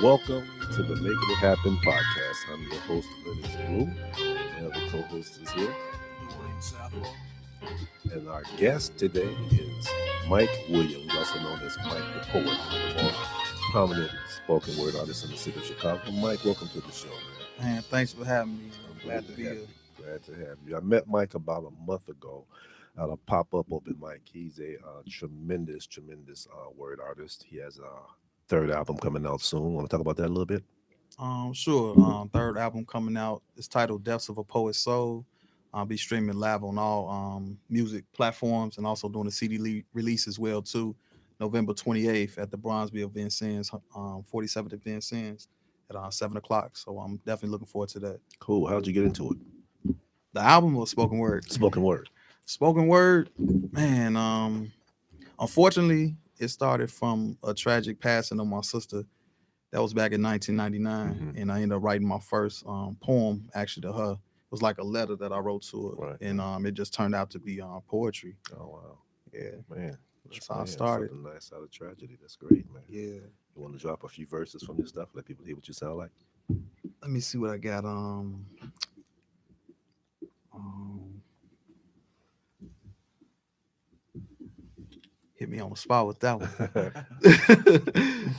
Welcome to the Making It Happen podcast. I'm your host, Lennox Blue. My other co-host is here. And our guest today is Mike Williams, also known as Mike the Poet, the most prominent spoken word artist in the city of Chicago. Mike, welcome to the show, man. Man, thanks for having me. I'm glad to be here. Glad to have you. I met Mike about a month ago at a pop-up open mic. He's a tremendous word artist. He has a third album coming out soon. Want to talk about that a little bit? Sure. Third album coming out. It's titled "Deaths of a Poet's Soul." I'll be streaming live on all music platforms and also doing a CD release as well too. November 28th at the Bronzeville Vincennes, 47th at Vincennes at 7 o'clock. So I'm definitely looking forward to that. Cool. How'd you get into it? The album was spoken word. Spoken word. Spoken word, man. Unfortunately, it started from a tragic passing of my sister. That was back in 1999, and I ended up writing my first poem actually to her. It was like a letter that I wrote to her, Right. And it just turned out to be poetry. Oh wow. Yeah, Man. that's how I started. Something nice out of tragedy. That's great, man. Yeah. You want to drop a few verses from your stuff? Let people hear what you sound like. Let me see what I got. Hit me on the spot with that one,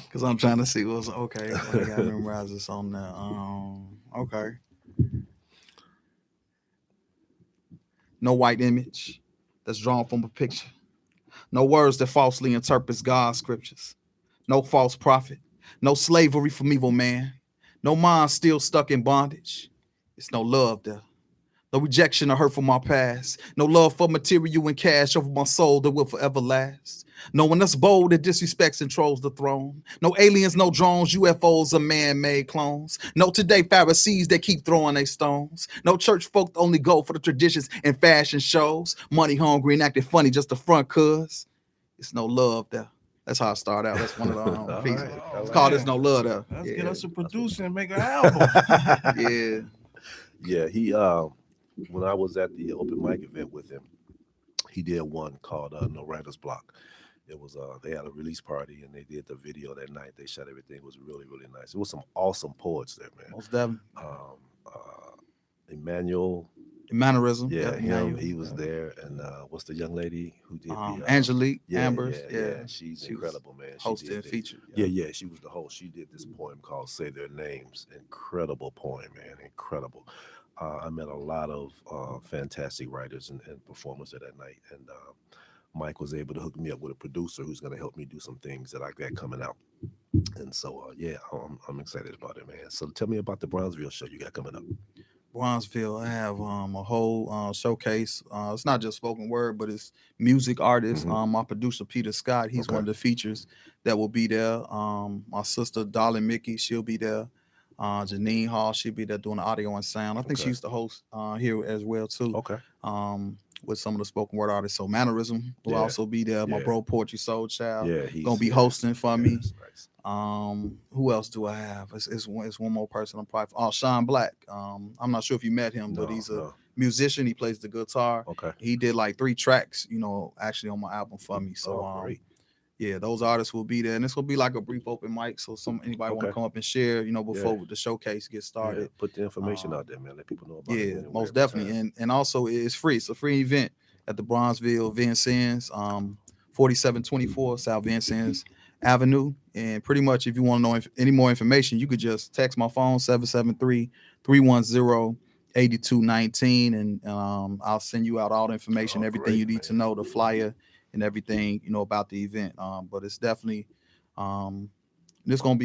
because I'm trying to see what's okay. I gotta memorize this on there. Okay. No white image that's drawn from a picture. No words that falsely interprets God's scriptures. No false prophet. No slavery from evil man. No mind still stuck in bondage. It's no love there. No rejection or hurt from my past. No love for material and cash over my soul that will forever last. No one that's bold that disrespects and trolls the throne. No aliens, no drones, UFOs or man-made clones. No today Pharisees that keep throwing their stones. No church folk that only go for the traditions and fashion shows. Money hungry and acting funny just the front cuz. It's no love there. That's how I start out. That's one of the pieces. Right. It's called It's No Love there. Let's get us a producer and make an album. Yeah. Yeah, he when I was at the open mic event with him, he did one called No Writer's Block. It was they had a release party and they did the video that night. They shot everything. It was really nice. It was some awesome poets there, man. Most definitely. Emmanuel, Mannerism. yeah, him. Emmanuel. He was there, and what's the young lady who did the Angelique yeah, Ambers. yeah, she's She was incredible, man. She hosted did and the- featured. Yeah, she was the host. She did this poem called "Say Their Names." Incredible poem, man. Incredible. I met a lot of fantastic writers and performers there that night, and Mike was able to hook me up with a producer who's going to help me do some things that I got coming out. And so, I'm excited about it, man. So tell me about the Brownsville show you got coming up. Bronzeville, I have a whole showcase. It's not just spoken word, but it's music artists. My producer Peter Scott, he's Okay. one of the features that will be there. My sister Darlene Mickey, she'll be there. Janine Hall, she'll be there doing the audio and sound. I think she Okay. used to host here as well too. Okay. With some of the spoken word artists. So Mannerism will Yeah. also be there. My Yeah. bro Poetry Soul Child Yeah, he's gonna be hosting for me. That's nice. Who else do I have? It's one more person. I'm probably Sean Black. I'm not sure if you met him, but he's a musician. He plays the guitar. Okay. He did like 3 tracks, actually on my album for me. So great. yeah, those artists will be there, and it's gonna be like a brief open mic. So anybody want to Okay. come up and share, before Yeah. the showcase gets started. Yeah, put the information out there, man. Let people know about it. Yeah, anywhere, most every definitely. time. And also it's free. It's a free event at the Bronzeville Vincennes, 4724 South Vincennes Avenue. And pretty much if you want to know any more information, you could just text my phone 773-310-8219, and I'll send you out all the information, everything you Great, need to man. know, the flyer and everything, about the event. But it's definitely it's gonna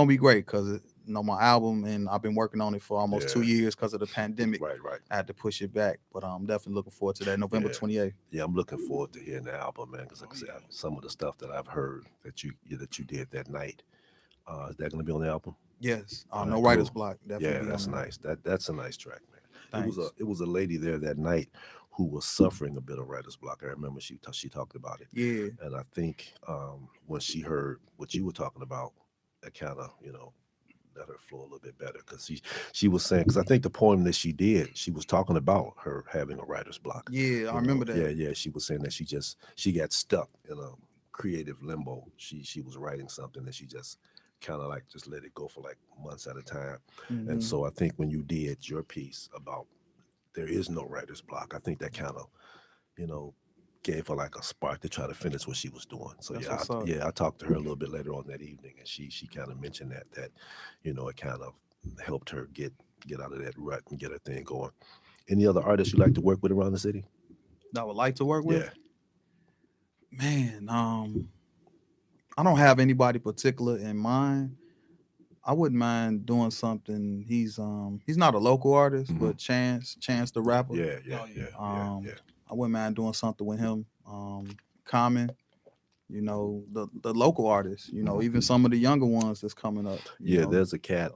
be great because my album, and I've been working on it for almost 2 years because of the pandemic. Right. I had to push it back, but I'm definitely looking forward to that November Yeah. 28th. Yeah, I'm looking forward to hearing the album, man. Because like I said, some of the stuff that I've heard that you did that night, is that going to be on the album? Yes, All right, no writer's cool. block. Definitely. Yeah, be that's on there. nice. That's a nice track, man. Thanks. It was a lady there that night who was suffering a bit of writer's block. I remember she talked about it, Yeah, and I think when she heard what you were talking about, that kind of let her flow a little bit better, because she was saying, because I think the poem that she did, she was talking about her having a writer's block. yeah, I remember that. Yeah, she was saying that she got stuck in a creative limbo. She was writing something and she just kind of like just let it go for like months at a time. And Mhm. so I think when you did your piece about there is no writer's block, I think that kind of, you know, gave her like a spark to try to finish what she was doing. So That's yeah, what's up. I talked to her a little bit later on that evening, and she kind of mentioned that you know it kind of helped her get out of that rut and get her thing going. Any other artists you like to work with around the city? That I would like to work with. Yeah. Man, I don't have anybody particular in mind. I wouldn't mind doing something. He's not a local artist, Mhm. but Chance the rapper. Yeah, yeah, Oh, yeah, yeah. yeah. I wouldn't mind doing something with him. Common, the local artists, Mhm. even some of the younger ones that's coming up. Yeah, there's a cat,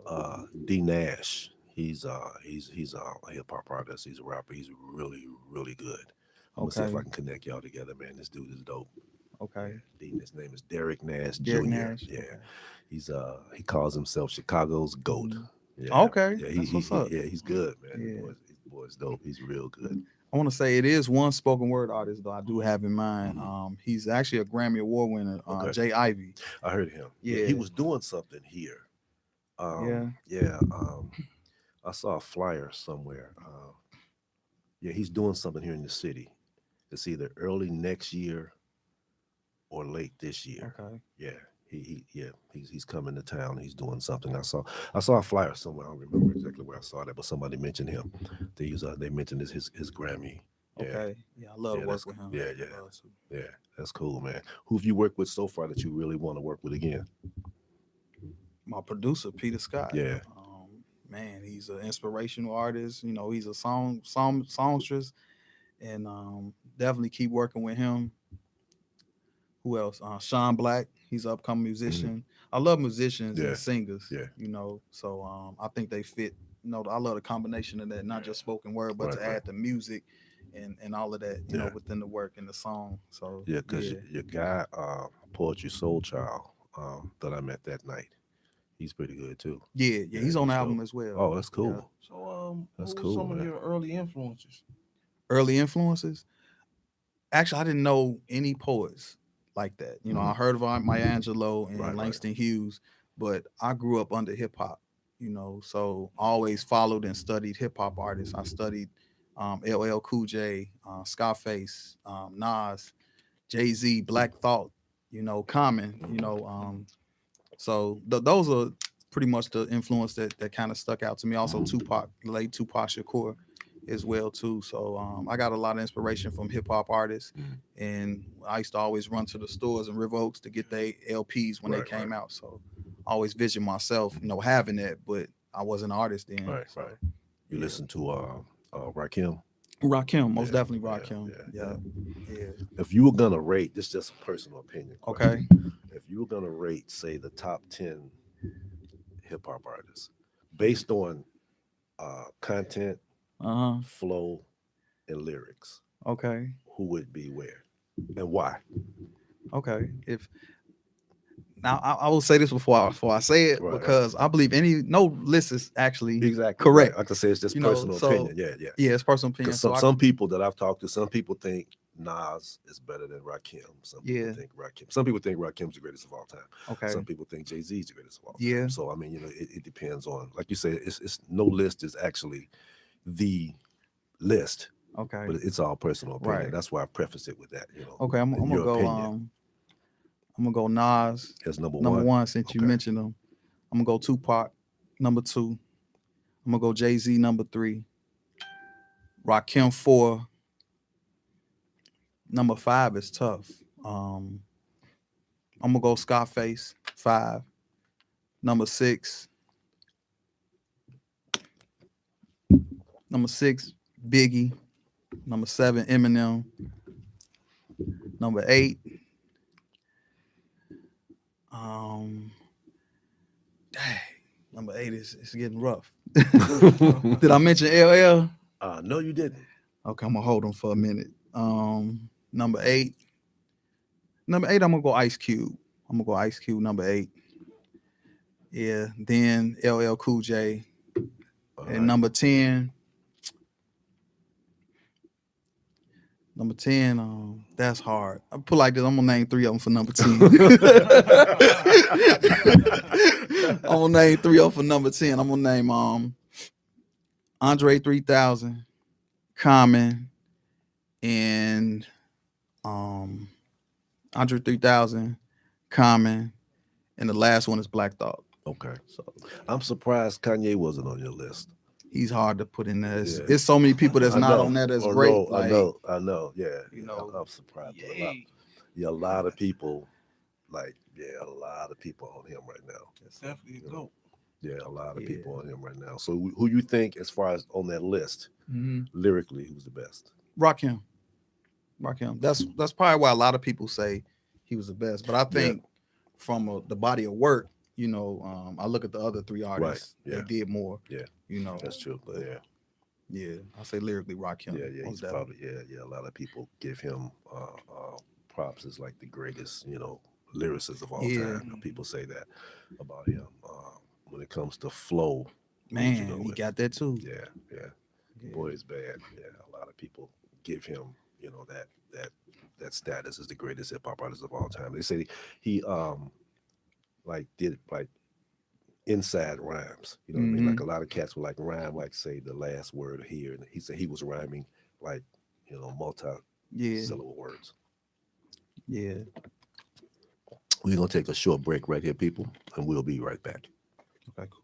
D Nash. He's a hip hop artist. He's a rapper. He's really really good. I'm gonna see if Okay, I can connect y'all together, man. This dude is dope. Yeah, okay. His name is Derek Nash Derek Jr. Nash. Yeah, Okay. he calls himself Chicago's GOAT. Mhm. Yeah, Okay, yeah, that's what's up. yeah, he's good, man. Yeah. The boy's dope. He's real good. I want to say it is one spoken word artist though I do have in mind. Mhm. He's actually a Grammy Award winner, Okay, Jay Ivy. I heard him. Yeah, he Yeah, was doing something here. yeah. Yeah, I saw a flyer somewhere. Yeah, he's doing something here in the city. It's either early next year or late this year. Okay. Yeah, he's coming to town. He's doing something. I saw a flyer somewhere. I don't remember exactly where I saw that, but somebody mentioned him. They mentioned his Grammy. Yeah, Okay. Yeah, I love to yeah, work with him. yeah, Love to. yeah. That's cool, man. Who have you worked with so far that you really want to work with again? My producer, Peter Scott. Yeah, Man, he's an inspirational artist. He's a songstress, and definitely keep working with him. Who else? Sean Black. He's an upcoming mhm, musician. I love musicians yeah, and singers. yeah. So I think they fit. I love the combination of that, not just spoken word, but Right, to right. add the music and all of that. Yeah, Within the work and the song. So yeah. Cause yeah, your guy, Poetry Soul Child, that I met that night, he's pretty good too. yeah. Yeah, He's on the he's album dope. as well. Oh, that's Yeah. cool. So, That's who was cool, some of man. your early influences? Early influences. Actually, I didn't know any poets like that. I Mhm. heard of Maya Angelou Right, and right. Langston Hughes, but I grew up under hip hop. So I always followed and studied hip hop artists. I studied LL Cool J, Scarface, Nas, Jay Z, Black Thought. Common. So those are pretty much the influence that kind of stuck out to me. Also, Mhm. Tupac, late Tupac Shakur, as well too. So I got a lot of inspiration from hip hop artists, Mhm. and I used to always run to the stores and River Oaks to get their LPs when they Right, right. came out. So I always vision myself, having that, but I wasn't an artist then. Right, right. So You yeah, listen to Rakim? Rakim, most Yeah, definitely yeah, Rakim. yeah, Yeah, yeah. yeah. If you were gonna rate, this is just a personal opinion question. Okay. If you were gonna rate, say, the top 10 hip hop artists based on content, Uh huh. flow, and lyrics, Okay. who would be where and why? Okay. If Now, I will say this before I say it Right, right. because I believe no list is actually Exactly. Right. correct. Like I say, it's just personal So opinion. Yeah, yeah. yeah, it's personal opinion. Because So some people that I've talked to, some people think Nas is better than Rakim. Some people yeah, think Rakim. Some people think Rakim's the greatest of all time. okay, Some people think Jay-Z is the greatest of all yeah, time. So I mean, it depends on, like you say, it's no list is actually the list, okay, but it's all personal opinion. right, That's why I preface it with that. okay. I'm, In I'm gonna your go. opinion, I'm gonna go Nas as number number one. one since you Okay. mentioned him. I'm gonna go Tupac number two. I'm gonna go Jay Z number three. Rakim four. Number five is tough. Um, I'm gonna go Scarface five. Number six. Number six, Biggie. Number seven, Eminem. Number eight, um, dang, number eight is it's getting rough. Did I mention LL? No, you didn't. Okay, I'm gonna hold him for a minute. Number eight, I'm gonna go Ice Cube. I'm gonna go Ice Cube number eight. Yeah, then LL Cool J. All And right. number 10, Number 10, that's hard. I put like this. I'm gonna name 3 of them for number 10. I'm gonna name 3 of them for number 10. I'm gonna name Andre 3000, Common, and Andre 3000, Common, and the last one is Black Thought. Okay. So I'm surprised Kanye wasn't on your list. he's hard to put in there. It's, Yeah. it's so many people that's I not know. on there that's I great. know, Like, I know. Yeah. you know, I'm surprised. A lot of people, a lot of people on him right now. It's definitely a goat. Yeah, a lot of Yeah. people on him right now. So who you think, as far as on that list, lyrically, who's the best? Rakim. That's probably why a lot of people say he was the best. But I think from the body of work, I look at the other 3 artists. Right. Yeah. They did more. Yeah. That's true. But yeah. I say lyrically Rakim. yeah, he's probably a lot of people give him props as like the greatest, lyricist of all time. People say that about him. When it comes to flow, Man, he got that too. Yeah. Boy, it's bad. Yeah, a lot of people give him, that status as the greatest hip hop artist of all time. They say he did inside rhymes. You know what I mean? Like a lot of cats would rhyme, say the last word here, and he said he was rhyming multi-syllable words. Yeah. We're gonna take a short break right here, people, and we'll be right back. Okay, cool.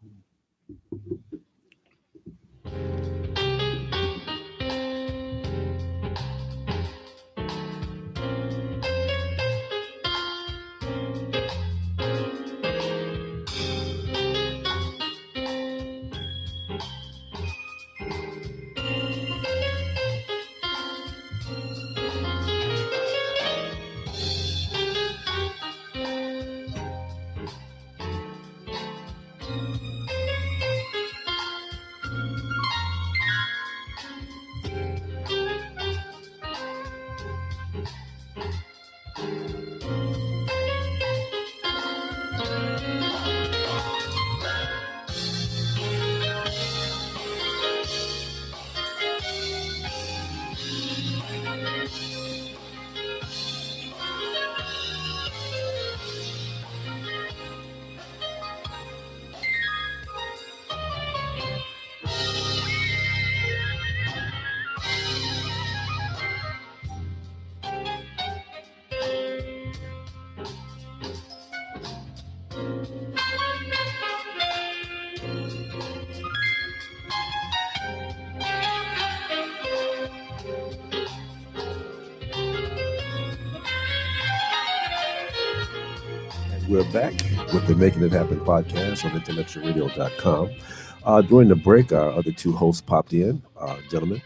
We're back with the Making It Happen podcast on IntellectualRadio.com. During the break, our other 2 hosts popped in. Gentlemen.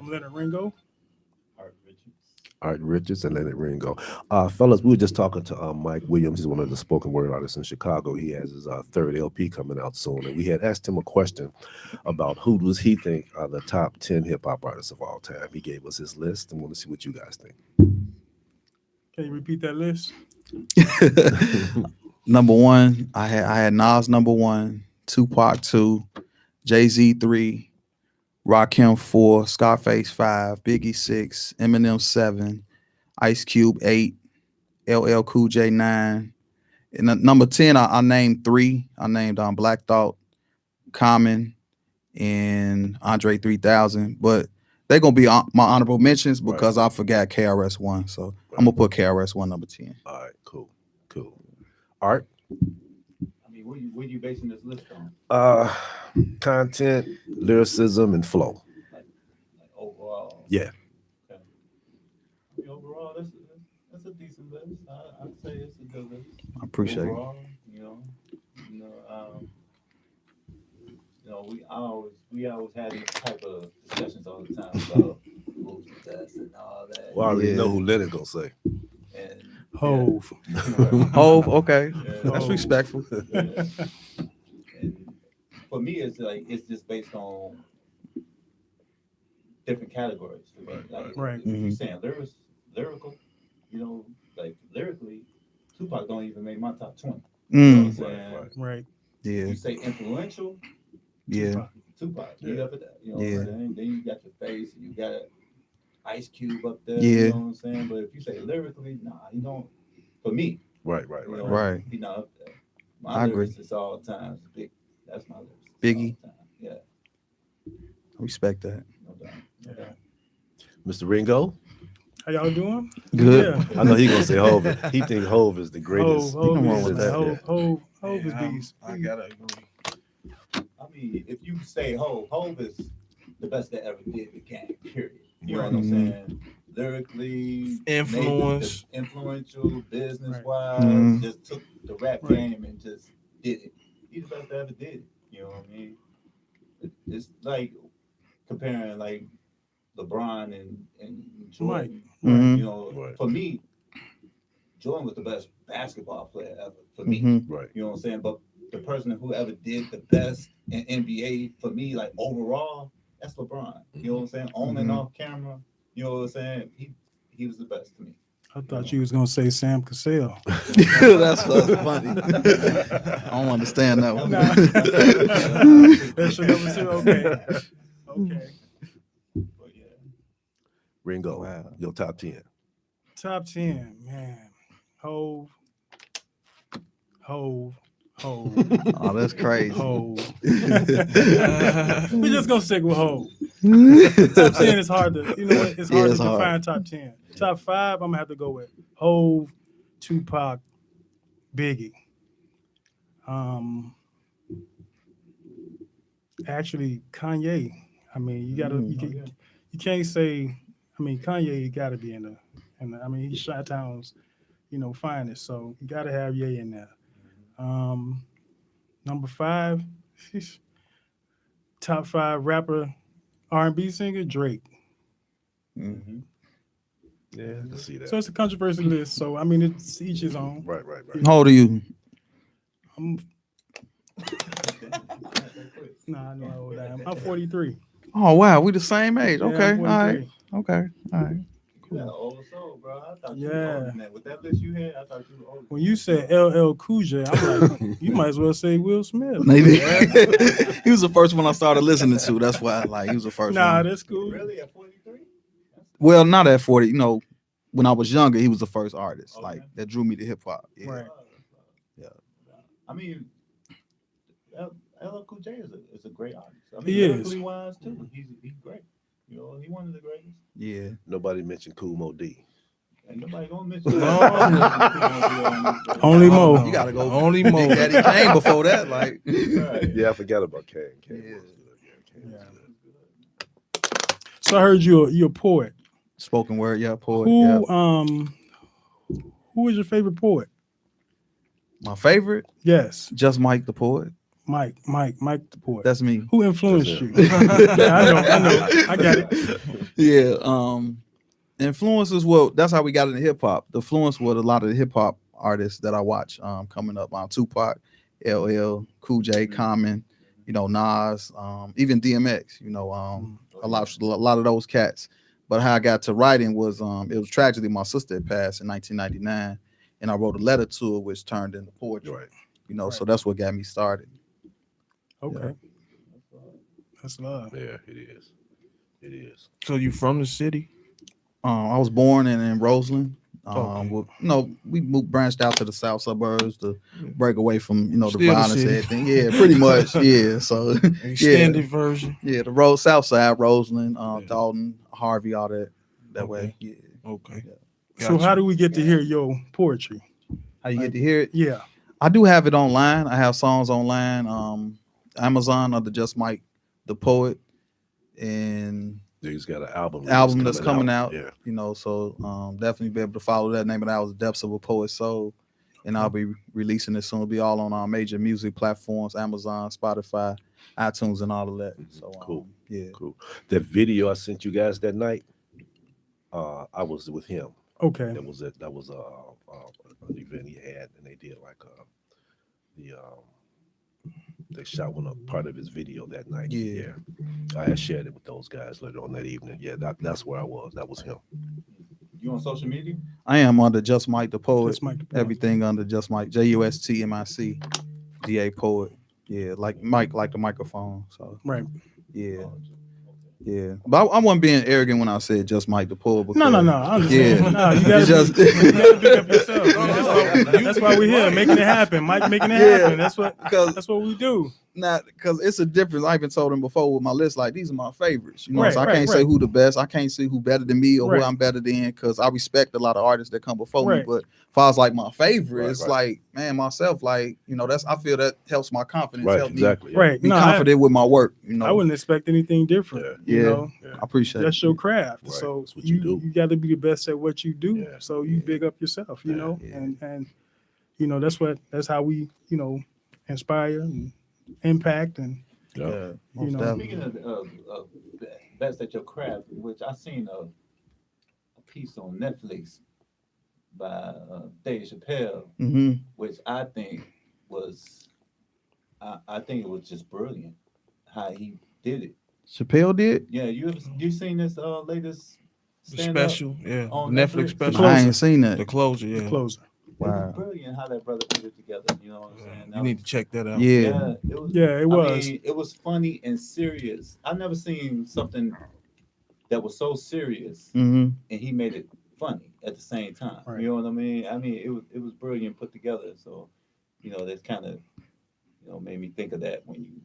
I'm Leonard Ringo. Art Richards and Leonard Ringo. Fellas, we were just talking to Mike Williams. He's one of the spoken word artists in Chicago. He has his 3rd LP coming out soon. And we had asked him a question about who does he think are the top 10 hip hop artists of all time. He gave us his list. I want to see what you guys think. Can you repeat that list? Number 1, I had Nas number 1, Tupac 2, Jay-Z 3, Rakim 4, Scarface 5, Biggie 6, Eminem 7, Ice Cube 8, LL Cool J 9. And number 10, I named 3. I named Black Thought, Common, and Andre 3000. But they're gonna be my honorable mentions because I forgot KRS One. So I'm gonna put KRS One number 10. All right, cool. Art. I mean, what are you basing this list on? Content, lyricism, and flow. Like overall. Yeah. Okay. I mean, overall, that's a decent list. I'd say it's a good list. I appreciate overall, we always had these type of discussions all the time about who's the best and all that. Well, I already know who Leonard gonna say. And Hove. it. Hove, okay. Yeah. That's Hove. respectful. Yeah. And for me, it's just based on different categories. Like Right. if you're saying lyrical, like lyrically, Tupac don't even make my top 20. You know what I'm saying? Right. Yeah. You say influential, Yeah. Tupac. Yeah. You up at that? You know Yeah. what I'm saying? Then you got your face, and you got Ice Cube up there. Yeah. You know what I'm saying? But if you say lyrically, nah, he don't. For me, Right. you know, Right. he not up there. I My agree. lyrics is all times big. That's my lyrics. Biggie. All time. Yeah, I respect that. no doubt. No doubt. Mr. Ringo. How y'all doing? Good. Yeah. I know he gonna say Hove. He think Hove is the greatest. Hove Nothing wrong is with the that. Hove Yeah, is I beast. gotta agree. I mean, if you say Hove is the best that ever did the game. Period. You know what I'm saying? Lyrically, Influence. influential, business wise, Mhm. just took the rap Right. game and just did it. He's the best that ever did it. You know what I mean? It's like comparing like LeBron and Jordan. Mhm. You know, Right. for me, Jordan was the best basketball player ever. For me, Mhm. Right. you know what I'm saying. But the person who ever did the best in NBA for me, like overall, that's LeBron. You know what I'm saying? On and off camera, you know what I'm saying. He was the best to me. I thought you was gonna say Sam Cassell. That's funny. I don't understand that one. Nah. That's your number two. Okay. Okay. But yeah, Ringo. Wow. Your top 10. Top 10, man. Hove. Oh, that's crazy. Hove. We're just gonna stick with Hove. Top 10 is hard to, you know what? It's Yeah, hard it's to hard. define top 10. Top 5, I'm gonna have to go with Hove, Tupac, Biggie. Actually, Kanye. I mean, you can't say. I mean, Kanye got to be in the. I mean, he's Chi-Town's, finest. So you got to have Ye in there. Number 5, top 5 rapper, R&B singer, Drake. Mhm. Yeah, I can see that. So it's a controversial list. So I mean, it's each his own. Right. How old are you? I'm, nah, I know how old I am. I'm 43. Oh wow, we the same age. Yeah, Okay, I'm all right. 43. Okay, all right. you got an old soul, bro. I thought you Yeah. were older than that. With that list you had, I thought you were older. When you said LL Cool J, I'm like, you might as well say Will Smith. Maybe he was the first one I started listening to. That's why, he was the first Nah, one. that's cool. Really at 43? Well, not at 40. When I was younger, he was the first artist Okay. that drew me to hip hop. Yeah. Right. Yeah. I mean, LL Cool J is a great artist. I mean, He is. lyrically wise too. He's great. You know, he one of the greatest. Yeah. Nobody mentioned Kool Mo D. Ain't nobody gonna mention Only Mo. You gotta go. Only Big Mo. Daddy Kane before that. Like. Right. Yeah, I forgot about Kane. Kane Yeah. was good. Kane was Yeah. good. So I heard you're a poet. Spoken word, yeah, poet. Yeah. Who is your favorite poet? My favorite, Yes, Just Mike the poet. Mike the poet. That's me. Who influenced That's you? him. Yeah, I know, I got it. Yeah. Influences. Well, that's how we got into hip hop. The influence was a lot of the hip hop artists that I watch coming up. Tupac, LL, Cool J, Common, Nas, even DMX. A lot of those cats. But how I got to writing was it was tragedy. My sister had passed in 1999, and I wrote a letter to her, which turned into poetry. Right. So that's what got me started. Okay, that's love. Yeah, it is. It is. So you from the city? I was born in Roseland. Okay. We branched out to the south suburbs to break away from the Still the violence and city. everything. Yeah, pretty much. Yeah. So Extended version. yeah, the road south side, Roseland, Dalton, Harvey, all that Okay. way. Yeah. Okay. So Gotcha. how do we get to hear your poetry? How you get to hear it? Yeah. I do have it online. I have songs online. Amazon under Just Mike the Poet, and He's got an album. that's coming out. Yeah. So definitely be able to follow that. Name of that was Depths of a Poet's Soul, and I'll be releasing it soon. It'll be all on our major music platforms: Amazon, Spotify, iTunes, and all of that. So Cool. Yeah. Cool. That video I sent you guys that night, I was with him. Okay. That was it. That was an event he had, and they did like they shot one up part of his video that night. Yeah. I had shared it with those guys later on that evening. Yeah, that's where I was. That was him. You on social media? I am under Just Mike the Poet. Just Mike the Poet. Everything under Just Mike. JUSTMIC. DA Poet. Yeah, like Mike, like the microphone. So Right. yeah. Yeah, but I wasn't being arrogant when I said just Mike the Poor. No. I understand. Yeah. No, you gotta, It's you gotta pick up yourself. No, That's why we're here, making it happen. Mike making it Yeah. happen. That's what we do. not because it's a difference. I even told him before with my list, like these are my favorites. You know, Right, so I right, can't say right. who the best. I can't say who better than me or Right. who I'm better than because I respect a lot of artists that come before me. Right. But if I was like my favorite, Right, it's right. like man, myself, like I feel that helps my confidence, Right, help exactly. me yeah. Right. be No, confident with my work. You know, I wouldn't expect anything different. Yeah. You Yeah. know, I appreciate that's it. your craft. Right. So That's what you do. you got to be the best at what you do. Yeah. So you big up yourself. You Yeah. know, Yeah. and that's how we inspire and impact and Yeah. Yeah, most know. definitely. Speaking of best at your craft, which I seen a piece on Netflix by Dave Chappelle, Mm-hmm. which I think was, I think it was just brilliant how he did it. Chappelle did. Yeah, you seen this latest The stand-up special, yeah. on Netflix Netflix? special. I ain't seen that. The closure, the yeah. closer. It Wow. was brilliant how that brother put it together. You know what I'm saying? You need to check that out. Yeah. Yeah, it was. Yeah, it was. I mean, it was funny and serious. I never seen something that was so serious Mm-hmm. and he made it funny at the same time. Right. You know what I mean? I mean, it was brilliant put together. So, that's kind of made me think of that when you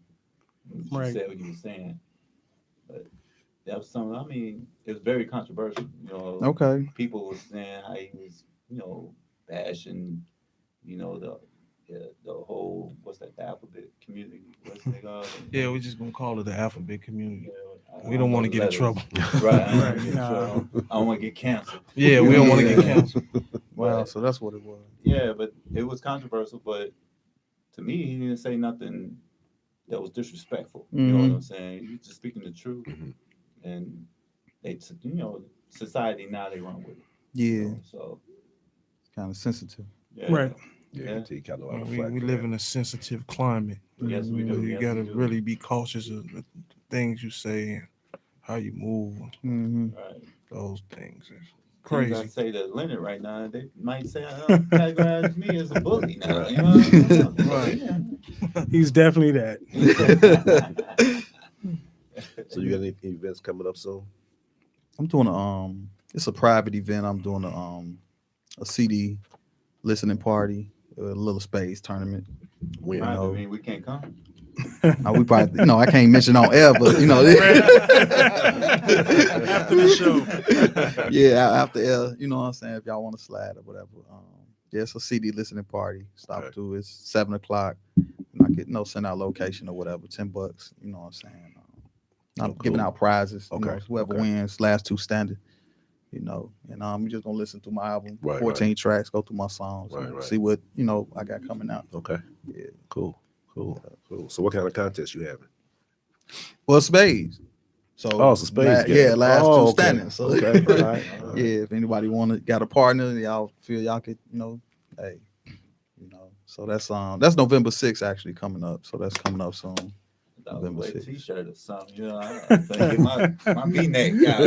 Right. said what you were saying. But that was something. I mean, it was very controversial. Okay. People were saying how he was, bashing, the whole the alphabet community. What's it called? Yeah, we're just gonna call it the alphabet community. I We don't want to know get in the trouble. letters. Right. I don't wanna Right, get in nah. trouble. I don't want to get canceled. Yeah, we don't want to get Yeah. canceled. Wow. Right. So that's what it was. Yeah, but it was controversial. But to me, he didn't say nothing that was disrespectful. You know what I'm saying? He was just speaking the truth, Mhm. and they, society now they run with it. Yeah. So Kind of sensitive. yeah. Right. Yeah, Yeah. he take kind of a lot of We flack for live that. in a sensitive climate. Yes, we do. You Yes, gotta we do. really be cautious of the things you say and how you move. Mm-hmm. Right. Those things is Crazy. I crazy. say to Leonard right now, they might say categorize me as a bully now. Right. You know what I'm Right. saying? He's definitely that. So you got any events coming up soon? I'm doing it's a private event. I'm doing a CD listening party, a little space tournament. When? Right, know. I mean, we can't come. We probably I can't mention on air, but After the show. yeah, after air, you know what I'm saying, if y'all want to slide or whatever. Yeah, it's a CD listening party. Stop Okay. through. It's 7:00. And I get send out location or whatever, $10. You know what I'm saying. I'm Oh, giving cool. out prizes. Okay, Whoever okay. wins, last two standing. And I'm just gonna listen to my album, Right, 14 tracks, go through my songs, Right, and right. see what I got coming out. Okay. Yeah. Cool. So what kind of contest you having? Well, spades. So Oh, it's a spades game. yeah, last Oh, two okay. standing. So Okay. All right. yeah, if anybody got a partner, y'all feel y'all could, hey, So that's November 6th actually coming up. So that's coming up soon. I would November wear a 6th. t-shirt or something, I get my V-neck out.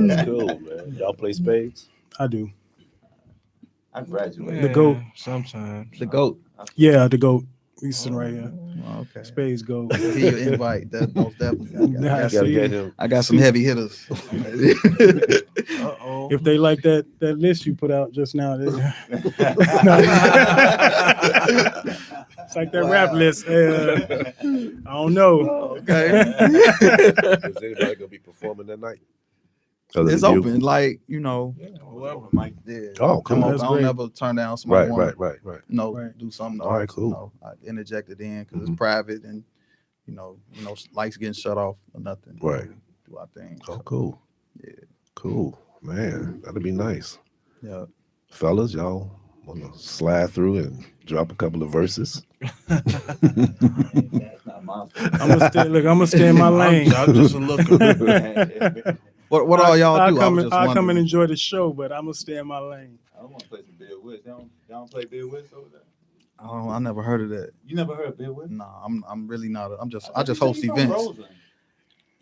That's cool, man. Y'all play spades? I do. I graduated. The GOAT. Sometimes. The GOAT. Yeah, the GOAT. He's sitting right here. Oh, okay. Space GOAT. He your invite. That most definitely. Nah, You gotta see, get him. I got some heavy hitters. Uh-oh. if they like that list you put out just now, it's like that rap list. I don't know. Okay. Is anybody gonna be performing that night? Other It's than you? open, like Whoever. Mike. Yeah. Oh, Come cool. on, That's I don't great. ever turn down somebody. Right. Right. Do something. All right, else, cool. I interject it in because Mhm. it's private and lights getting shut off or nothing. Right. Do our thing. Oh, cool. Yeah. Cool, man. That'd be nice, Yeah. fellas. Y'all wanna slide through and drop a couple of verses? That's not my I'm gonna stay in my lane. I'm just a looker. What all y'all I'll do? come, I was just I'll come and wondering. enjoy the show, but I'm gonna stay in my lane. I want to play some Bill Witts. Y'all don't play Bill Witts over there? I never heard of that. You never heard of Bill Witts? Nah, I'm really not. I thought just you host said you from events. Roseland.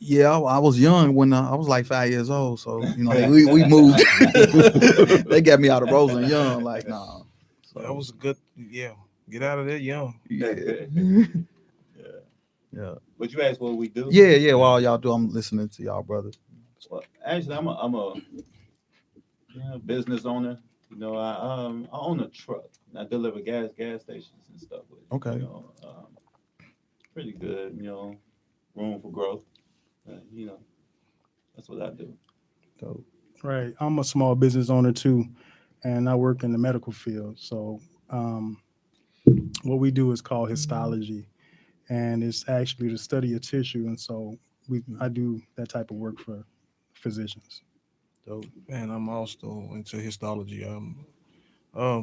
Yeah, I was young when I was like 5 years old. So we moved. They got me out of Roseland young. Like nah. So That was a good, yeah. Get out of there young. yeah. Yeah. Yeah. But you asked what we do. Yeah. What all y'all do? I'm listening to y'all, brother. Well, actually, I'm a business owner. You know, I own a truck. And I deliver gas stations and stuff with it. Okay. You know, pretty good. You know, room for growth. You know, that's what I do. Dope. Right. I'm a small business owner too, and I work in the medical field. So what we do is called histology, and it's actually the study of tissue. And so I do that type of work for physicians. Dope. And I'm also into histology. I'm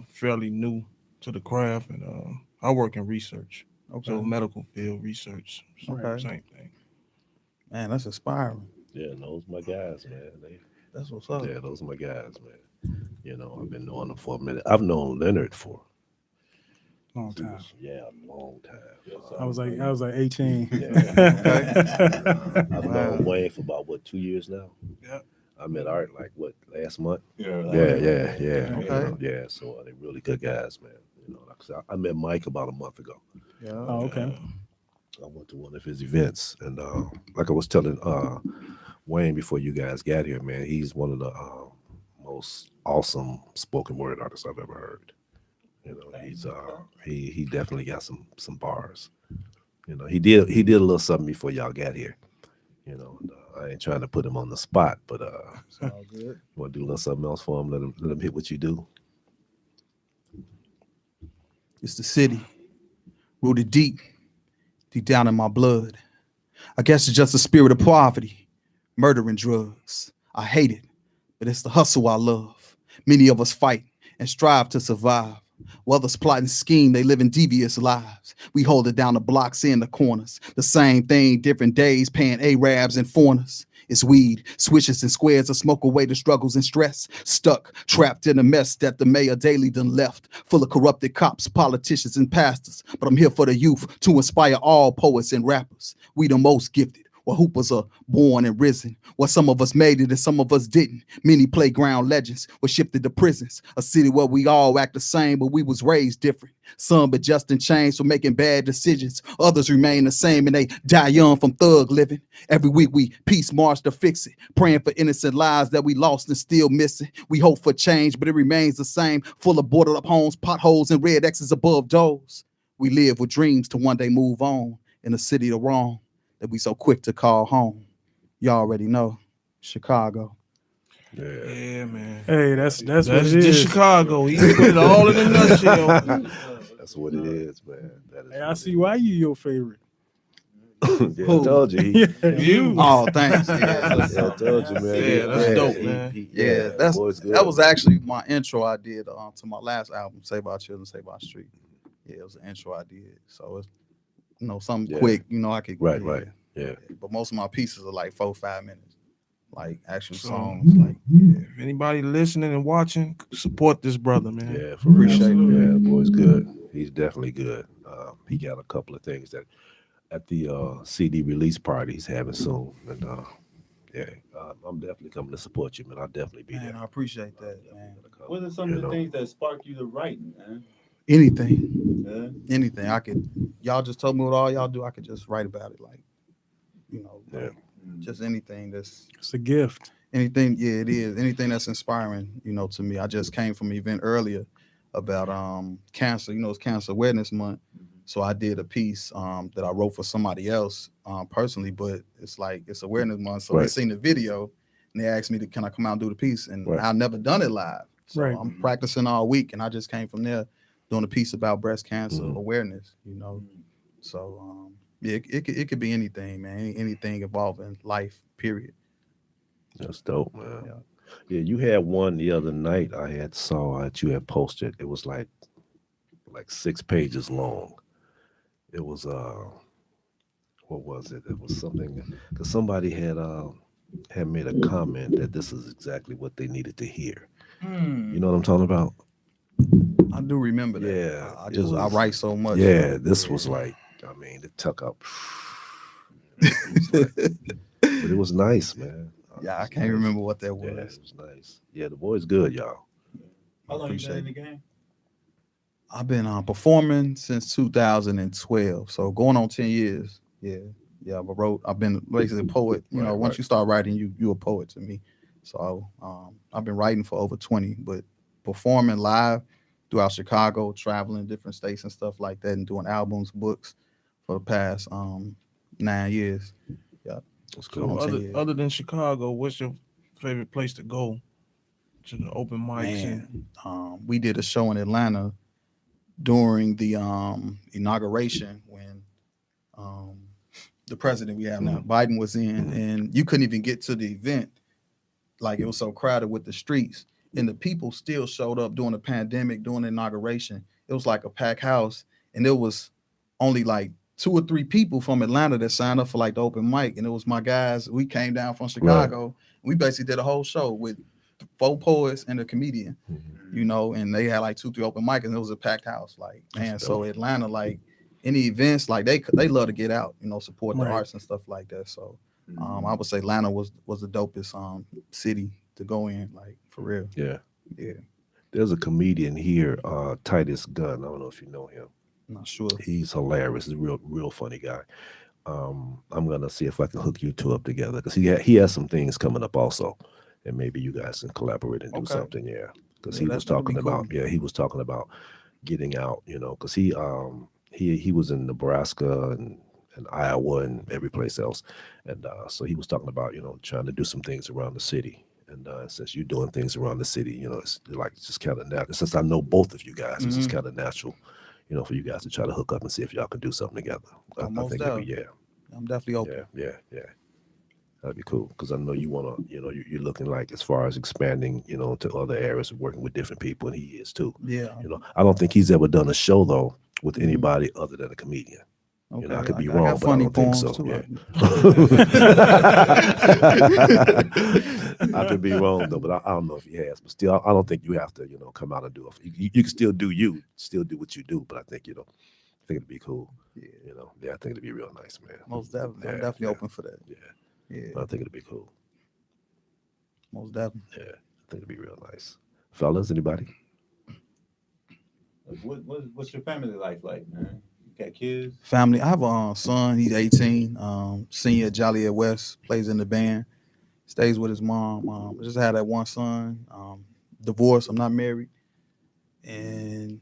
fairly new to the craft, and I work in research. Okay. So medical field research. So Okay. Same thing. Man, that's inspiring. Yeah, those my guys, man. That's what's up. Yeah, those are my guys, man. You know, I've been knowing them for a minute. I've known Leonard for Long time. a long time. I was like 18. I've known Wayne for about 2 years now. Yeah. I met Art last month. Yeah. Yeah. So they're really good guys, man. You know, like I said, I met Mike about a month ago. Yeah. Oh, okay. I went to one of his events, and like I was telling Wayne before you guys got here, man, he's one of the most awesome spoken word artists I've ever heard. You know, he's he definitely got some bars. You know, he did a little something before y'all got here. You know, and, I ain't trying to put him on the spot, but It's all good. you want to do a little something else for him? Let him hit what you do. It's the city, rooted deep down in my blood. I guess it's just the spirit of poverty, murder and drugs. I hate it, but it's the hustle I love. Many of us fight and strive to survive. While others plot and scheme, they live in devious lives. We hold it down the blocks and the corners. The same thing, different days, paying Arabs and foreigners. It's weed, swishes and squares to smoke away the struggles and stress. Stuck, trapped in a mess that the mayor daily done left. Full of corrupted cops, politicians, and pastors. But I'm here for the youth to inspire all poets and rappers. We the most gifted. Well, hoopers are born and risen. Well, some of us made it and some of us didn't. Many playground legends were shifted to prisons. A city where we all act the same, but we was raised different. Some adjusting chains for making bad decisions. Others remain the same and they die young from thug living. Every week we peace march to fix it. Praying for innocent lives that we lost and still missing. We hope for change, but it remains the same. Full of boarded up homes, potholes, and red X's above doors. We live with dreams to one day move on in a city of wrong that we so quick to call home. Y'all already know, Chicago. Yeah, man. Hey, that's what it Just is. Chicago. He put it all in a nutshell. That's what it is, man. That is Hey, what I it see is. why you your favorite. Yeah, I told you. You. Oh, thanks. Yeah, I told you, man. Yeah, that's dope, man. Yeah, that was actually my intro I did to my last album, Save Our Children, Save Our Street. Yeah, it was an intro I did. So it's something quick, I could Right. Yeah. But most of my pieces are like 4-5 minutes. Like actual songs. Like If anybody listening and watching, support this brother, man. Yeah, for real. Appreciate it. Yeah, the boy's good. He's definitely good. He got a couple of things that at the CD release party he's having soon, and I'm definitely coming to support you, man. I'll definitely be man, there. I appreciate that, man. What are some of the things that spark you to writing, man? Anything. Yeah. Anything. Y'all just told me what all y'all do, I could just write about it. Like, Yeah. just anything that's It's a gift. anything, yeah, it is. Anything that's inspiring, to me. I just came from an event earlier about cancer. It's Cancer Awareness Month. So I did a piece that I wrote for somebody else personally, but it's like it's Awareness Month. So they Right. seen the video and they asked me can I come out and do the piece? And Right. I've never done it live. So Right. I'm practicing all week and I just came from there doing a piece about breast cancer awareness, So it could be anything, man. Anything involving life, period. That's dope, man. Yeah. Yeah, you had one the other night I had saw that you had posted. It was like 6 pages long. It was what was it? It was something because somebody had made a comment that this is exactly what they needed to hear. You know what I'm talking about? I do remember that. Yeah, I it I was- write so much. Yeah, this was like, it took up. But it was nice, man. Yeah, I It can't was remember what that nice. Yeah, was. it was nice. Yeah, the boy's good, y'all. How long you Appreciate been in the game? I've been performing since 2012, so going on 10 years. Yeah. I've been basically a poet. You know, once you start writing, you a poet to me. So I've been writing for over 20, but performing live throughout Chicago, traveling different states and stuff like that, and doing albums, books for the past 9 years. Yeah. That's So cool. other than Chicago, what's your favorite place to go to the open mics? Man, we did a show in Atlanta during the inauguration when the president we have now, Biden, was in, and you couldn't even get to the event. Like, it was so crowded with the streets, and the people still showed up during the pandemic, during the inauguration. It was like a packed house, and there was only like 2 or 3 people from Atlanta that signed up for like the open mic, and it was my guys. We came down from Chicago. We basically did a whole show with 4 poets and a comedian, you know, and they had like 2, 3 open mics, and it was a packed house. Like, man, so Atlanta, like any events, like they love to get out, you know, support the arts and stuff like that. So I would say Atlanta was the dopest city to go in, like, for real. Yeah. Yeah. There's a comedian here, Titus Gunn. I don't know if you know him. I'm not sure. He's hilarious. He's a real funny guy. I'm gonna see if I can hook you two up together, because he has some things coming up also, and maybe you guys can collaborate and do something. Yeah, because he was talking about he was talking about getting out. You know, because he was in Nebraska and Iowa and every place else, and so he was talking about, you know, trying to do some things around the city. And since you're doing things around the city, you know, it's just kind of natural. Since I know both of you guys, it's just kind of natural, you know, for you guys to try to hook up and see if y'all can do something together. I think it'd be, I'm definitely open. Yeah. That'd be cool, because I know you want to, you know, you're looking like, as far as expanding, you know, to other areas and working with different people, and he is too. Yeah. You know, I don't think he's ever done a show though with anybody other than a comedian. Okay. You know, I could be wrong, but I don't think so. Yeah. I could be wrong though, but I don't know if he has. But still, I don't think you have to, you know, come out and do it. You can still do still do what you do. But I think, you know, I think it'd be cool. Yeah. You know, I think it'd be real nice, man. Most definitely. I'm definitely open for that. Yeah. I think it'd be cool. Most definitely. Yeah, I think it'd be real nice. Fellas, anybody? What's your family life like, man? Got kids? Family. I have a son. He's 18. Senior at Joliet West. Plays in the band. Stays with his mom. I just had that one son. Divorced. I'm not married. And,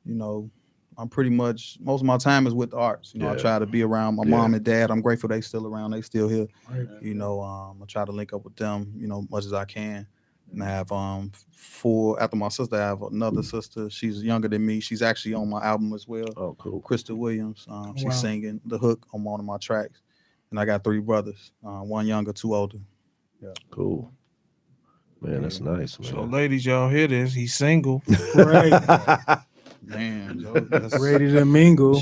you know, I'm pretty much, most of my time is with the arts. You know, I try to be around my mom and dad. I'm grateful they still around. They still here. Right. You know, I try to link up with them, you know, much as I can. And I have 4, after my sister, I have another sister. She's younger than me. She's actually on my album as well. Oh, cool. Krista Williams. She's singing the hook on one of my tracks. And I got 3 brothers, 1 younger, 2 older. Yeah. Cool. Man, that's nice, man. So, ladies, y'all hear this? He's single. Right. Man, Joe, that's ready to mingle.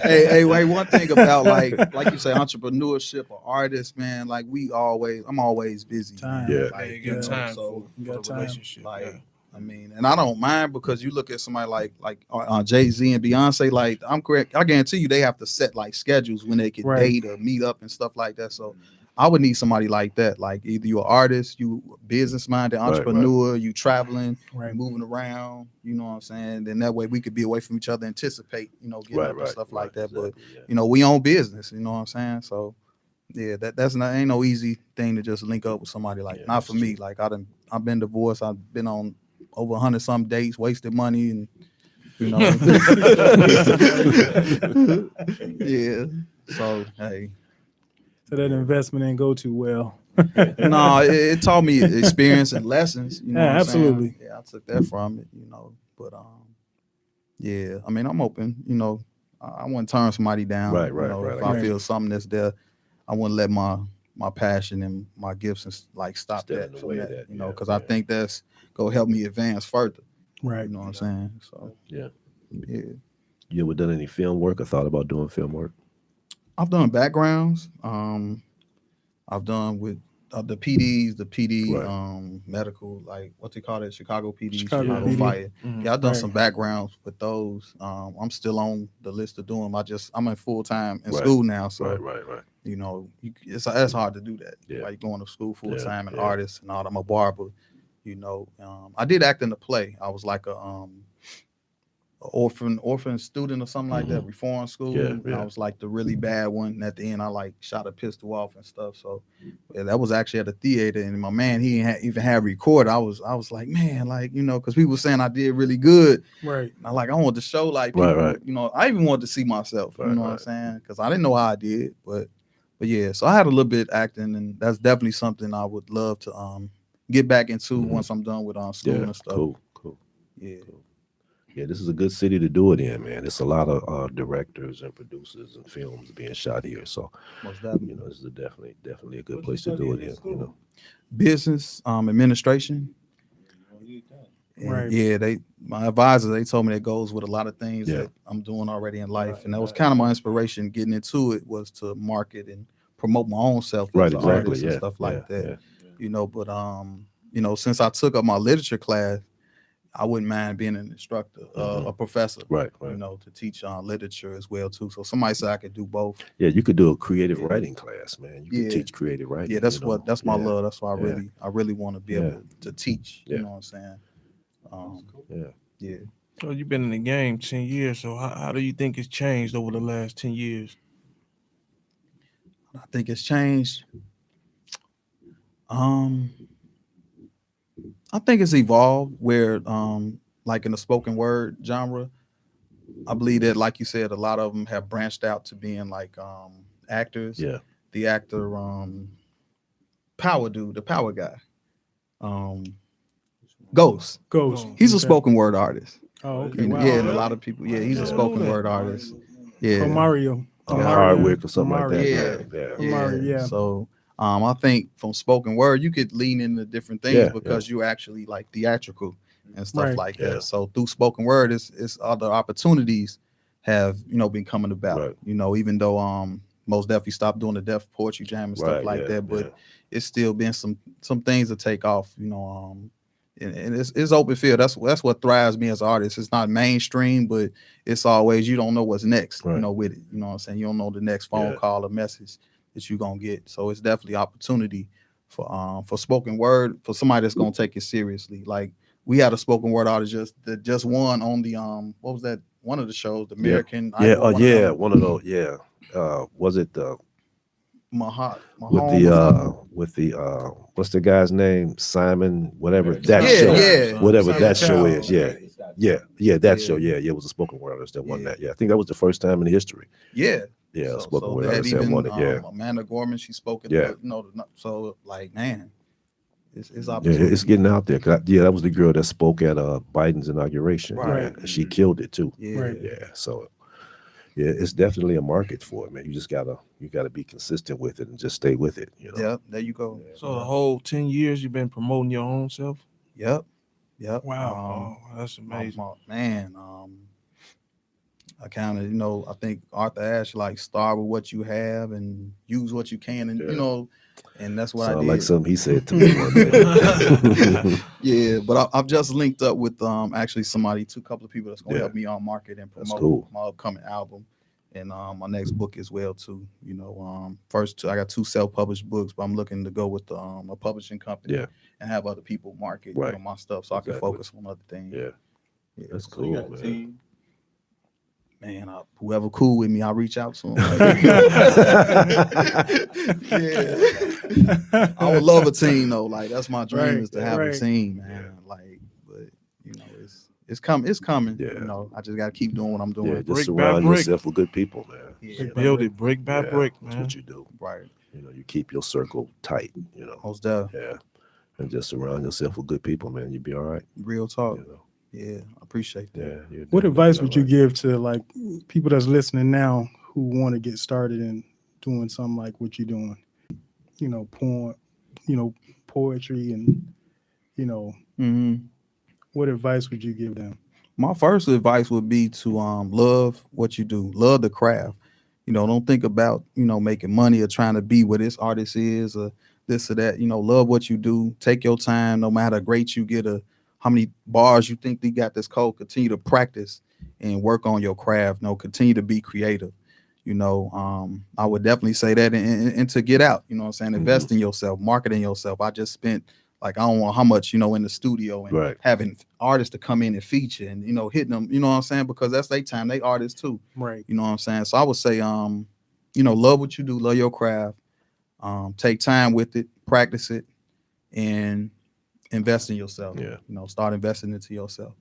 hey, wait, one thing about like you say, entrepreneurship or artist, man, like I'm always busy. Time. Yeah. Like, you got time so for the relationship. Like, I mean, and I don't mind, because you look at somebody like Jay-Z and Beyonce, like, I'm correct. I guarantee you they have to set like schedules when they can date or meet up and stuff like that. So I would need somebody like that. Like, either you're an artist, you business-minded entrepreneur, you traveling, moving around, you know what I'm saying? Then that way we could be away from each other, anticipate, you know, getting up and stuff like that. Exactly, but, you know, we own business, you know what I'm saying? So, yeah, ain't no easy thing to just link up with somebody like, not for me. Like, I've been divorced. I've been on over 100-some dates, wasted money, and, you know. Yeah. So, hey. So that investment didn't go too well. No, it taught me experience and lessons. You know, absolutely. Yeah, I took that from it. You know, but yeah. I mean, I'm open. You know, I wouldn't turn somebody down. Right. If I feel something that's there, I wouldn't let my passion and my gifts and like stop that from that. You know, because I think that's gonna help me advance further. Right. You know what I'm saying? So yeah. You ever done any film work or thought about doing film work? I've done backgrounds. I've done with the PDs, the PD medical, like what they call it, Chicago PD, Chicago PD. Fire. Mm-hmm. Yeah, I've done some backgrounds with those. I'm still on the list of doing them. I'm in full time in school now, so right. You know, it's hard to do that. Yeah. Like going to school full time and artist and all. I'm a barber. You know, I did act in a play. I was like a orphan student or something like that, reform school. Yeah, And yeah. I was like the really bad one. And at the end, I like shot a pistol off and stuff. So yeah, that was actually at the theater. And my man, he even had record. I was like, man, like, because people were saying I did really good. Right. And I wanted to show like people, Right. I even wanted to see myself, Right, you know what I'm saying? Because I didn't know how I did, but yeah, so I had a little bit acting, and that's definitely something I would love to get back into once I'm done with school and stuff. Cool. Yeah. Cool. Yeah, this is a good city to do it in, man. It's a lot of directors and producers and films being shot here. So, Most definitely. this is definitely a good place to do it in. Business administration. And Right. yeah, my advisor, they told me that goes with a lot of things Yeah. that I'm doing already in life. And that was kind of my inspiration getting into it, was to market and promote my own self Right, as an exactly. artist Yeah, and stuff like yeah, that. But since I took up my literature class, I wouldn't mind being an instructor, a professor, Right. to teach literature as well too. So somebody said I could do both. Yeah, you could do a creative writing class, man. You could teach creative writing. Yeah, that's my love. That's why Yeah. I really want to be able to teach. Yeah. You know what I'm saying? Yeah. So you've been in the game 10 years. So how do you think it's changed over the last 10 years? I think it's changed. I think it's evolved where, like in the spoken word genre, I believe that, like you said, a lot of them have branched out to being like actors. Yeah. The actor, Power Dude, the Power guy, Ghost. Ghost. He's a Okay. spoken word artist. Oh, okay. And, Wow. yeah, and a lot of people. Yeah, he's a spoken word artist. Yeah. Oh, Mario. Hardwick or something like that. Mario. Yeah. Mario, yeah. So I think from spoken word, you could lean into different things Yeah, because you actually like theatrical and stuff Right. like Yeah. that. So through spoken word, it's other opportunities have been coming about. Right. Even though most definitely stopped doing the deaf poetry jam and stuff like that, but it's still been some things to take off. And it's open field. That's what thrives me as an artist. It's not mainstream, but it's always, you don't know what's next. Right. With it. You know what I'm saying? You don't know the next phone call or message that you're gonna get. So it's definitely opportunity for spoken word, for somebody that's gonna take it seriously. Like we had a spoken word artist just won on the what was that, one of the shows, the American Idol, one of those. Yeah. Was it the with the what's the guy's name? Simon, whatever that show. Whatever Simon that show Cowell. is. Yeah, that show. Yeah, it was a spoken word artist that won that. Yeah, I think that was the first time in history. Yeah. Yeah, So spoken word they had artist that even won it. Yeah. Amanda Gorman, she spoke at Yeah. so like, man, it's Yeah, opportunity. it's getting out there. That was the girl that spoke at Biden's inauguration. Right. Yeah, and she killed it too. Yeah. Right. Yeah, so yeah, it's definitely a market for it, man. You gotta be consistent with it and just stay with it. Yeah, there you go. So the whole 10 years you've been promoting your own self? Yep. Wow. Oh, that's amazing. Man, I kind of, I think Arthur Ashe, like, start with what you have and use what you can, and and that's what I Sound did. like something he said to me one day. Yeah, but I've just linked up with actually two couple of people that's gonna help me on market and That's promote cool. my upcoming album and my next book as well too. First I got 2 self-published books, but I'm looking to go with a publishing company and have other people market my stuff so I can focus on other things. Yeah, that's So cool, you got a man. team. Man, whoever cool with me, I'll reach out to them. Yeah. I would love a team though. Like that's my dream, Right, is to have right. a team, man. Like, but it's coming. Yeah. I just gotta keep doing what I'm doing. Yeah, just Brick by surround brick. yourself with good people, man. Yeah, Build it brick by Yeah, brick, that's man. what you do. right. You keep your circle tight. Most definitely. Yeah, and just surround yourself with good people, man. You'll be all right. Real talk. You know? Yeah, I appreciate that. Yeah. you'll What definitely advice be would all you right. give to like people that's listening now who want to get started in doing something like what you're doing? Poetry and Mm-hmm. what advice would you give them? My first advice would be to love what you do, love the craft. Don't think about making money or trying to be what this artist is or this or that. Love what you do. Take your time, no matter how great you get or how many bars you think you got this code. Continue to practice and work on your craft. Continue to be creative. I would definitely say that, and to get out. Invest in yourself, marketing yourself. I just spent Like, I don't want how much, in the studio and Right. having artists to come in and feature and, hitting them, you know what I'm saying? Because that's their time, they artists too. Right. You know what I'm saying? So I would say, love what you do, love your craft, take time with it, practice it, and invest in yourself. Yeah. Start investing into yourself.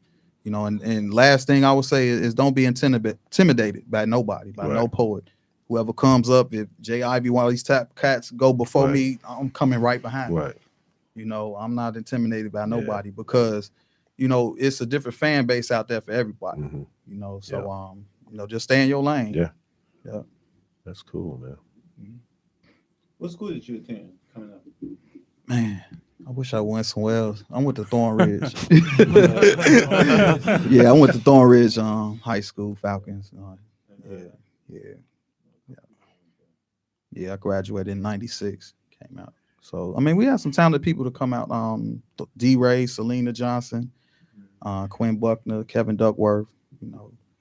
And last thing I would say is don't be intimidated by nobody, by no Right. poet. Whoever comes up, if Jay Ivy, one of these top cats go before Right. me, I'm coming right behind. Right. I'm not intimidated by nobody because, it's a different fan base out there for everybody. Mhm. So just stay in your lane. Yeah. Yeah. That's cool, man. What school did you attend coming up? Man, I wish I went somewhere else. I went to Thornridge. Yeah, I went to Thornridge High School, Falcons. Yeah, I graduated in 96, came out. So, I mean, we had some talented people to come out. D-Ray, Selena Johnson, Quinn Buckner, Kevin Duckworth,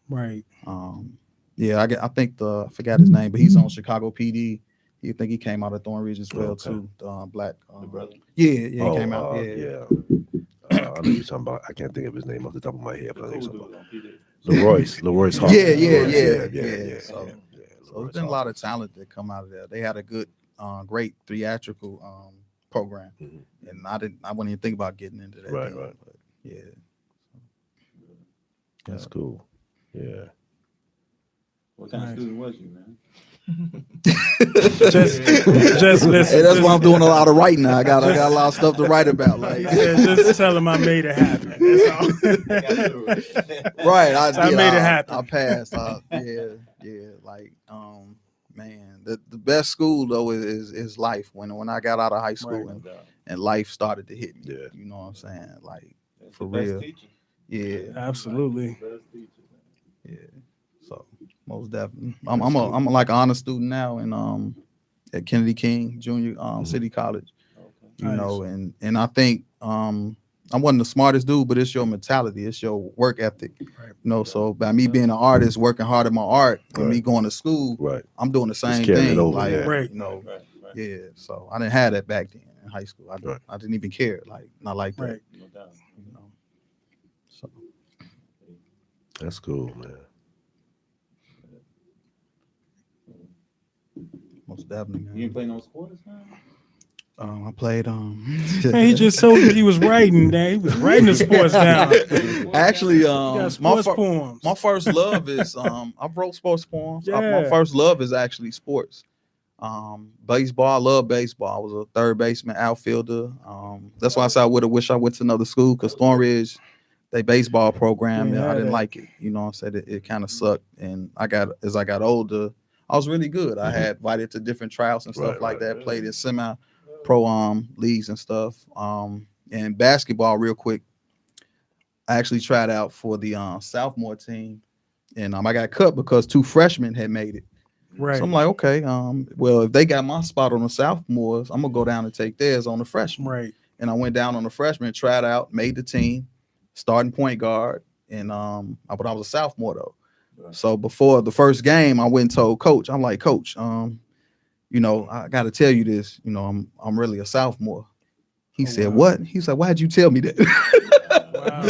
Right. I think I forgot his name, but he's on Chicago PD. I think he came out of Thornridge as well, Okay. too. Black. The brother. Yeah, he came out. Yeah. I know you're talking about. I can't think of his name off the top of my head, but I think you're talking about Leroy's Hawkins. Yeah. So So there's been a lot of talent that come out of there. They had a good, great theatrical program, and I wouldn't even think about getting into that. Right, thing, right. but yeah. That's cool. Yeah. What kind of Nice. student was you, man? Just listen. Hey, that's why I'm doing a lot of writing now. I got a lot of stuff to write about. He Like, said, just tell him I made it happen. That's all. right? I made it happen. I passed. Like, man, the best school though is life. When I got out of high school Right. and life started to hit me. Yeah. You know what I'm saying? Like, That's for the best real. teacher. Yeah. Absolutely. Best teacher, man. Yeah. So most definitely, I'm like an honor student now, and at Kennedy King Junior City College. Okay. And I think I wasn't the smartest dude, but it's your mentality, it's your work ethic. Right. So by me being an artist, working hard at my art, and me Right. going to school, Right. I'm doing the same carrying it thing. over, Like, yeah. Right. Right. yeah. So I didn't have that back then in high school. Right. I didn't even care, like not like that. Right. No doubt. So That's cool, man. most definitely, You ain't man. play no sports, man? I played Man, he just told you he was writing. He was writing the sports down. actually He got sports poems. my first love is I wrote sports poems. My Yeah. first love is actually sports. Baseball. I love baseball. I was a third baseman, outfielder. That's why I said I would have wished I went to another school because Thornridge, they baseball program, Yeah, I didn't that. like it. You know what I'm saying? It kind of sucked. And as I got older, I was really good. I had invited to different tryouts and stuff Right, like right. that, played in semi-pro leagues and stuff. And basketball, real quick, I actually tried out for the sophomore team. And I got cut because 2 freshmen had made it. Right. So I'm like, okay, well, if they got my spot on the sophomores, I'm gonna go down and take theirs on the freshman. Right. And I went down on the freshman, tried out, made the team, starting point guard, and but I was a sophomore though. Right. So before the first game, I went and told coach, I'm like, Coach, I got to tell you this, I'm really a sophomore. He said, wow. what? He said, why'd you tell me that? Wow.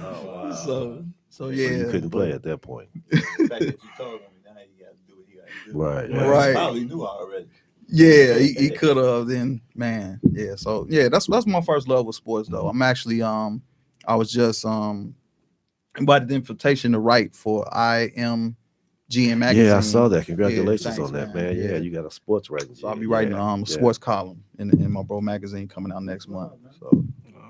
Oh, wow. So You yeah, couldn't play at that point. The fact that you told him, now you got to do what he got to do. Right. Yeah. Right. He probably knew already. Yeah, he could have. Then, man, yeah. So yeah, that's my first love with sports though. I'm actually I was just invited the invitation to write for IMGN magazine. Yeah, I saw that. Congratulations thanks, on that, man. man. Yeah, Yeah. you got a sports writing. So I'll be gig. writing Yeah, a sports column in my bro magazine coming out next month. So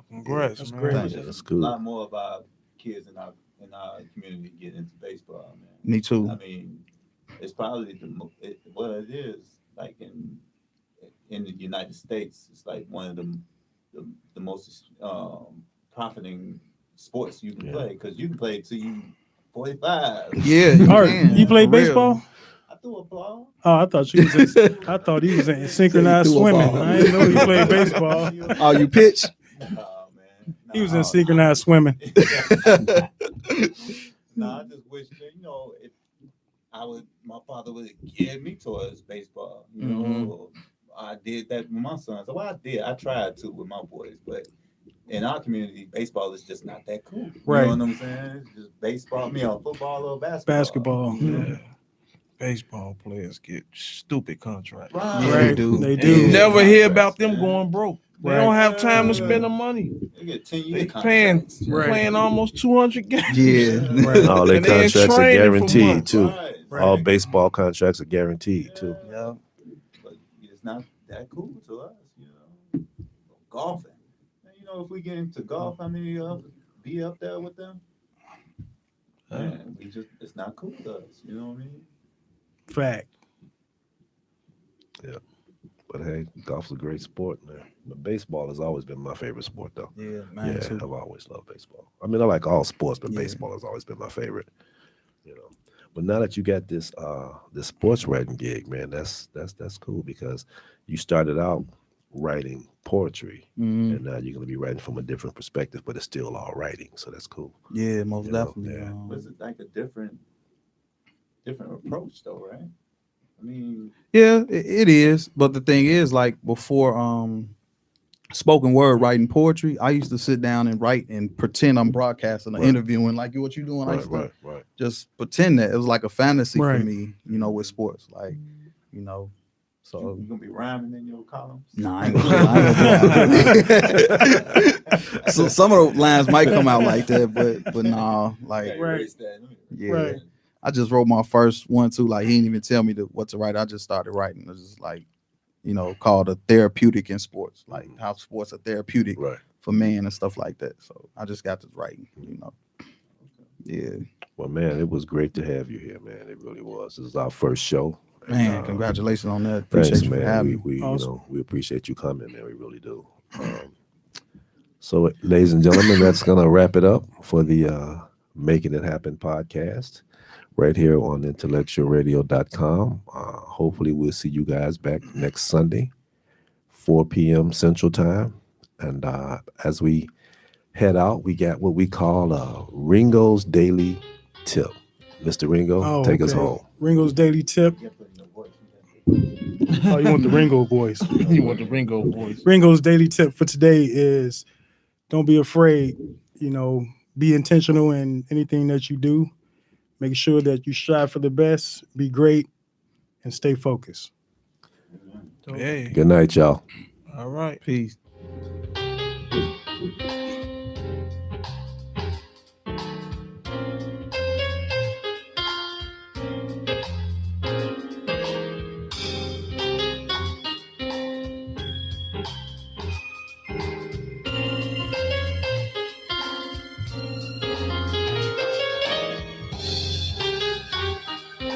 Congrats, That's man. great. Thank Yeah, you. that's A cool. lot more of our kids in our community get into baseball, man. me too. I mean, it's probably what it is like in the United States. It's like one of the most profiting sports you can Yeah. play because you can play till you 45. Yeah, you Art, can, you play for real. baseball? I threw a ball. Oh, I thought he was in synchronized threw a swimming. ball. I didn't know he played baseball. Oh, you pitch? Oh man, He was in synchronized swimming. No, I just wish that, if my father would have geared me towards baseball, or I did that with my sons. So I tried to with my boys, but in our community, baseball is just not that cool. You Right. know what I'm saying? It's just baseball, football or basketball. Basketball. Yeah. Baseball players get stupid contracts. Right. Yeah, Right. do. They And do. you never hear about Contracts, them man. going broke. They Right. don't have time to Yeah. spend the money. They get 10-year They contracts. playing almost 200 games. Yeah. Right. All their And they in contracts are training for guaranteed months. too. Right. All baseball contracts are guaranteed too. Yeah. But it's not that cool to us, you know. Golfing. And, you know, if we get into golf, how many of us be up there with them? Man, it's not cool to us, you know what I mean? Fact. But hey, golf's a great sport, man. But baseball has always been my favorite sport, though. Yeah, man. Yeah, Too. I've always loved baseball. I mean, I like all sports, but Yeah. baseball has always been my favorite. You know. But now that you got this this sports writing gig, man, that's cool because you started out writing poetry, Mhm. and now you're gonna be writing from a different perspective, but it's still all writing, so that's cool. Yeah, most You know, definitely. yeah. But it's like a different approach, though, right? I mean, Yeah, it is. But the thing is, like before spoken word writing poetry, I used to sit down and write and pretend I'm broadcasting or Right. interviewing like what you doing. I used to Right. just pretend that it was like a fantasy for Right. me, you know, with sports. Like, you know. So you gonna be rhyming in your columns? nah, I ain't gonna do that. So some of the lines might come out like that, but nah, like Yeah, Right. erase that. yeah. Right. I just wrote my first one too. Like he didn't even tell me what to write. I just started writing. It was just like, you know, called a therapeutic in sports, like how sports are therapeutic Right. for man and stuff like that. So I just got to writing, you know. Yeah, Well, man, it was great to have you here, man. It really was. This is our first show. and, man. Congratulations on that. Thanks, Appreciate you for man. having me. We Awesome. you know, we appreciate you coming, man. We really do. So, ladies and gentlemen, that's gonna wrap it up for the Making It Happen podcast right here on IntellectualRadio.com. Hopefully, we'll see you guys back next Sunday, 4 p.m. Central Time. And as we head out, we got what we call Ringo's Daily Tip. Mr. Ringo, take us okay. home. Ringo's daily tip. You gotta put in your voice. Oh, you want the Ringo voice? You want the Ringo voice. Ringo's daily tip for today is don't be afraid. You know, be intentional in anything that you do. Make sure that you strive for the best, be great, and stay focused. Hey, Good night, y'all. all right. Peace.